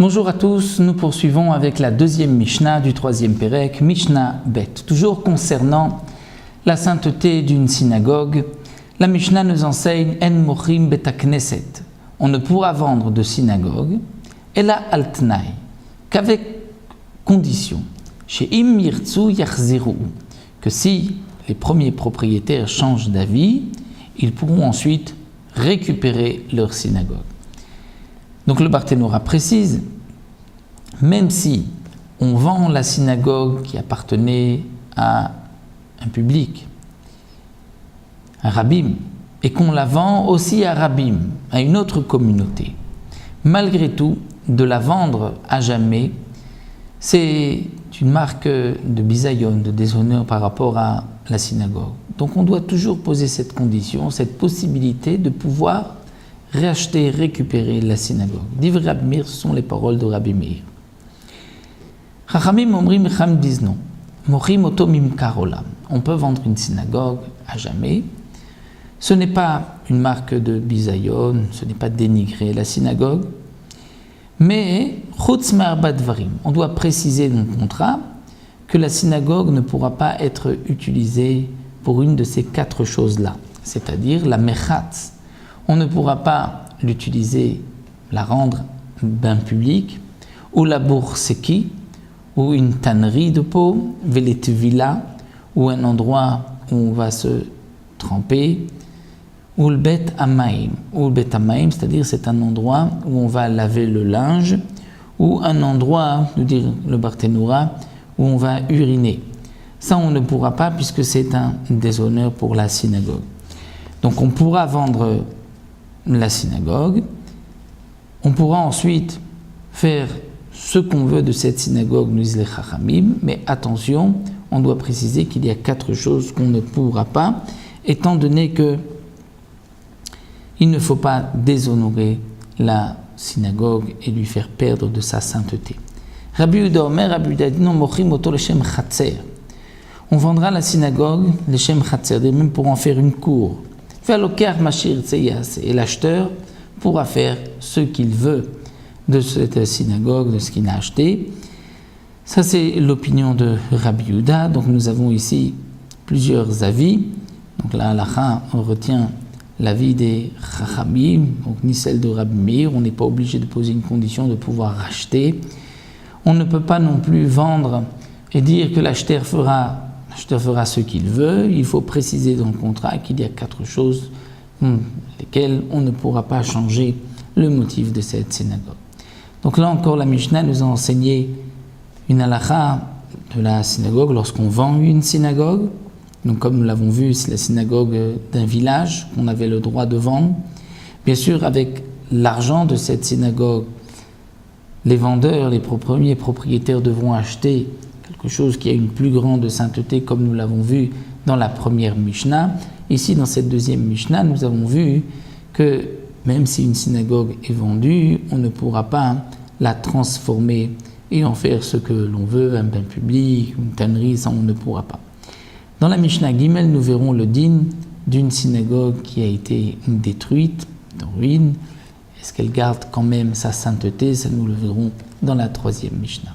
Bonjour à tous, nous poursuivons avec la deuxième Mishnah du troisième Pérec, Mishnah Bet. Toujours concernant la sainteté d'une synagogue, la Mishnah nous enseigne En mochim bet hakneset. On ne pourra vendre de synagogue, ela al tnaï, qu'avec condition, chez im yirtzu yachziru, que si les premiers propriétaires changent d'avis, ils pourront ensuite récupérer leur synagogue. Donc le Barthénora précise, même si on vend la synagogue qui appartenait à un public, un rabbin, et qu'on la vend aussi à rabbin, à une autre communauté, malgré tout, de la vendre à jamais, c'est une marque de bisayon, de déshonneur par rapport à la synagogue. Donc on doit toujours poser cette condition, cette possibilité de pouvoir racheter, récupérer la synagogue. Divrei Rabbi Meir, ce sont les paroles de Rabbi Meir. Chachamim omrim cham disent non. Mochim oto mimkar olam. On peut vendre une synagogue à jamais. Ce n'est pas une marque de bisayon, ce n'est pas dénigrer la synagogue. Mais chutz me'arba dvarim, on doit préciser dans le contrat que la synagogue ne pourra pas être utilisée pour une de ces quatre choses-là, c'est-à-dire la mechatz. On ne pourra pas l'utiliser, la rendre bain public, ou la bourseki, ou une tannerie de peau, vela, ou un endroit où on va se tremper, ou le bet amaim, c'est-à-dire c'est un endroit où on va laver le linge, ou un endroit, nous dit le Barthénora, où on va uriner. Ça on ne pourra pas puisque c'est un déshonneur pour la synagogue. Donc on pourra vendre la synagogue, on pourra ensuite faire ce qu'on veut de cette synagogue, nous disent les Chachamim, mais attention, on doit préciser qu'il y a quatre choses qu'on ne pourra pas, étant donné que il ne faut pas déshonorer la synagogue et lui faire perdre de sa sainteté. Rabbi Yehuda Omer, Rabbi Yehuda dit non, mochim oto leshem chatzer. On vendra la synagogue leshem chatzer, même pour en faire une cour. Et l'acheteur pourra faire ce qu'il veut de cette synagogue, de ce qu'il a acheté. Ça, c'est l'opinion de Rabbi Yehuda. Donc, nous avons ici plusieurs avis. Donc, là, on retient l'avis des Chachamim, donc ni celle de Rabbi Meir. On n'est pas obligé de poser une condition de pouvoir racheter. On ne peut pas non plus vendre et dire que l'acheteur fera ce qu'il veut. Il faut préciser dans le contrat qu'il y a quatre choses lesquelles on ne pourra pas changer le motif de cette synagogue. Donc là encore, la Mishnah nous a enseigné une halakha de la synagogue lorsqu'on vend une synagogue. Donc comme nous l'avons vu, c'est la synagogue d'un village qu'on avait le droit de vendre. Bien sûr, avec l'argent de cette synagogue, les vendeurs, les premiers propriétaires devront acheter quelque chose qui a une plus grande sainteté, comme nous l'avons vu dans la première Mishnah. Ici, dans cette deuxième Mishnah, nous avons vu que même si une synagogue est vendue, on ne pourra pas la transformer et en faire ce que l'on veut, un bain public, une tannerie, ça on ne pourra pas. Dans la Mishnah Gimel, nous verrons le din d'une synagogue qui a été détruite, en ruine. Est-ce qu'elle garde quand même sa sainteté? Ça nous le verrons dans la troisième Mishnah.